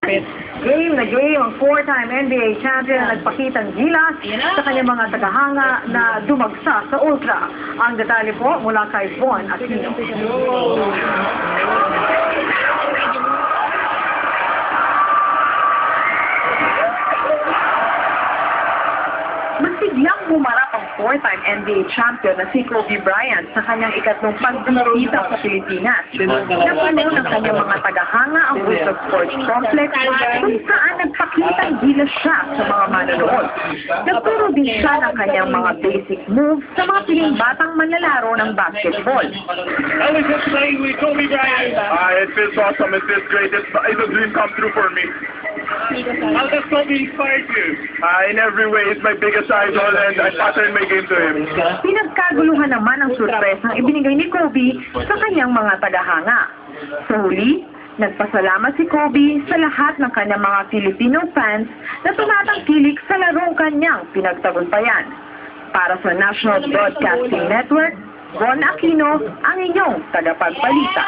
Game na game ang four-time NBA champion na nagpakitang gilas sa kanyang mga tagahanga na dumagsa sa Ultra. Ang detalye po mula kay Von Aquino. Masiglang bumarap ang four-time NBA champion na si Kobe Bryant sa kanyang ikatlong pagbisita sa Pilipinas. Napuno ng kanyang mga tagahanga ang Wilson Sports Complex kung saan nagpakitang gilas siya sa mga manonood. Nagturo din siya ng kanyang mga basic moves sa mga piling batang manlalaro ng basketball. I was just playing with Kobe Bryant. It feels awesome. It feels great. It's a dream come true for me. How does Kobe inspire you? In every way, he's my biggest idol and I pattern my game to him. Pinagkaguluhan naman ang sorpresang ibinigay ni Kobe sa kanyang mga tagahanga. Sa huli, nagpasalamat si Kobe sa lahat ng kanyang mga Filipino fans na tumatangkilik sa larong kanyang pinagtagumpayan. Para sa National Broadcasting Network, Von Aquino ang inyong tagapagbalita.